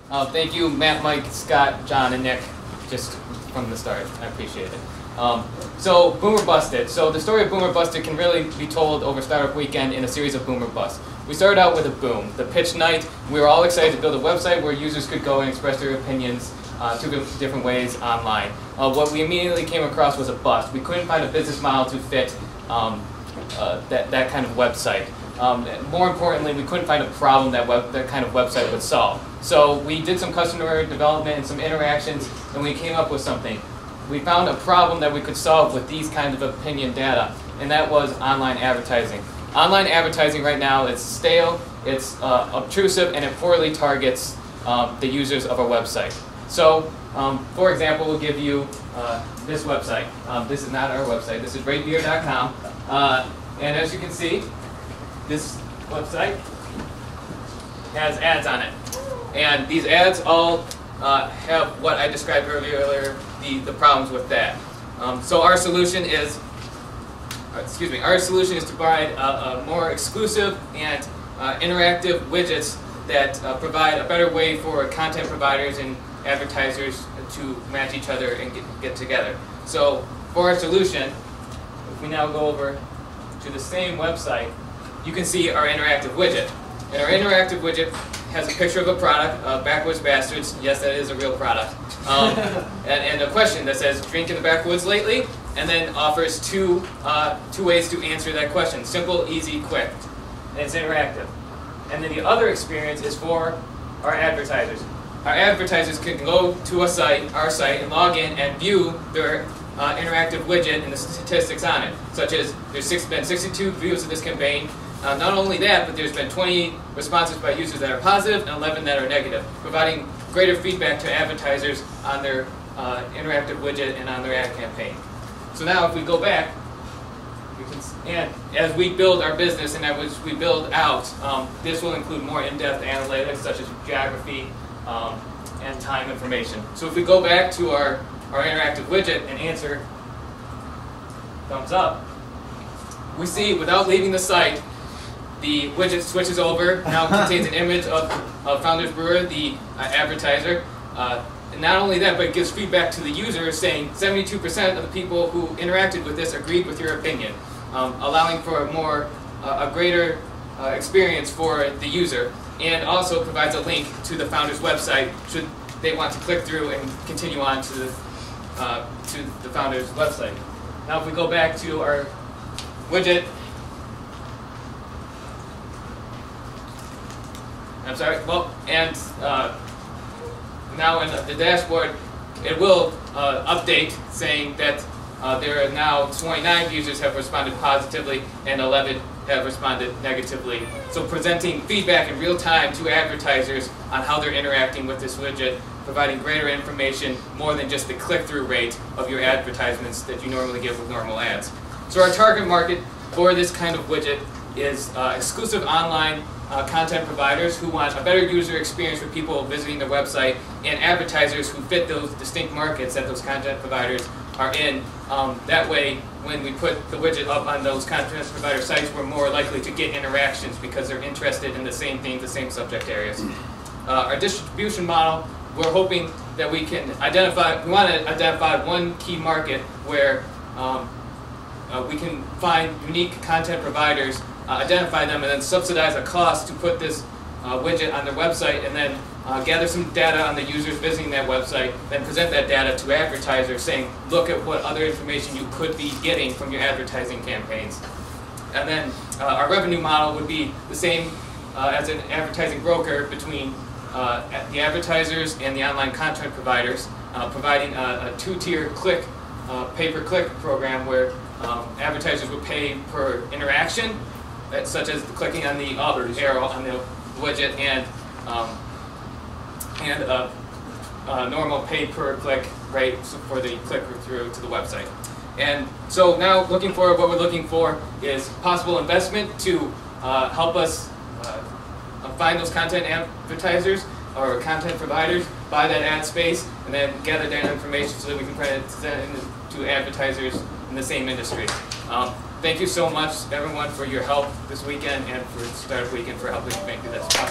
Thank you, Matt, Mike, Scott, John, and Nick, just from the start. I appreciate it. So, Boom or Busted. So the story of Boom or Busted can really be told over Startup Weekend in a series of boom or bust. We started out with a boom, the pitch night. We were all excited to build a website where users could go and express their opinions two different ways online. What we immediately came across was a bust. We couldn't find a business model to fit that kind of website. More importantly, we couldn't find a problem that kind of website would solve. So we did some customer development and some interactions, and we came up with something. We found a problem that we could solve with these kinds of opinion data, and that was online advertising. Online advertising right now is stale, it's obtrusive, and it poorly targets the users of our website. So, for example, we'll give you this website. This is not our website, this is ratebeer.com. And as you can see, this website has ads on it. And these ads all have what I described earlier, the problems with that. So our solution is, to provide a more exclusive and interactive widgets that provide a better way for content providers and advertisers to match each other and get together. So for our solution, if we now go over to the same website, you can see our interactive widget. And our interactive widget has a picture of a product, Backwoods Bastards. Yes, that is a real product. And a question that says, drink in the backwoods lately? And then offers two ways to answer that question. Simple, easy, quick. And it's interactive. And then the other experience is for our advertisers. Our advertisers can go to our site, and log in and view their interactive widget and the statistics on it, such as there's been 62 views of this campaign. Not only that, but there's been 20 responses by users that are positive and 11 that are negative, providing greater feedback to advertisers on their interactive widget and on their ad campaign. So now if we go back, and as we build our business and as we build out, this will include more in-depth analytics such as geography and time information. So if we go back to our interactive widget and answer thumbs up, we see without leaving the site, the widget switches over, now contains an image of Founders Brewer, the advertiser. And not only that, but it gives feedback to the user saying 72% of the people who interacted with this agreed with your opinion, allowing for a greater experience for the user, and also provides a link to the Founders website should they want to click through and continue on to the Founders website. Now if we go back to our widget, now in the dashboard, it will update saying that there are now 29 users have responded positively and 11 have responded negatively. So presenting feedback in real time to advertisers on how they're interacting with this widget, providing greater information more than just the click-through rate of your advertisements that you normally get with normal ads. So our target market for this kind of widget is exclusive online content providers who want a better user experience for people visiting their website, and advertisers who fit those distinct markets that those content providers are in. That way, when we put the widget up on those content provider sites, we're more likely to get interactions because they're interested in the same things, the same subject areas. Our distribution model, we're hoping that we can identify, we want to identify one key market where we can find unique content providers, identify them, and then subsidize a cost to put this widget on their website, and then gather some data on the users visiting that website, then present that data to advertisers saying, look at what other information you could be getting from your advertising campaigns. And then our revenue model would be the same as an advertising broker between the advertisers and the online content providers, providing a two-tier pay-per-click program where advertisers would pay per interaction, such as clicking on the up arrow on the widget, and normal pay-per-click rate for the click-through to the website. And so now what we're looking for is possible investment to help us find those content advertisers or content providers, buy that ad space, and then gather that information so that we can present it to advertisers in the same industry. Thank you so much, everyone, for your help this weekend and for Startup Weekend for helping make this possible.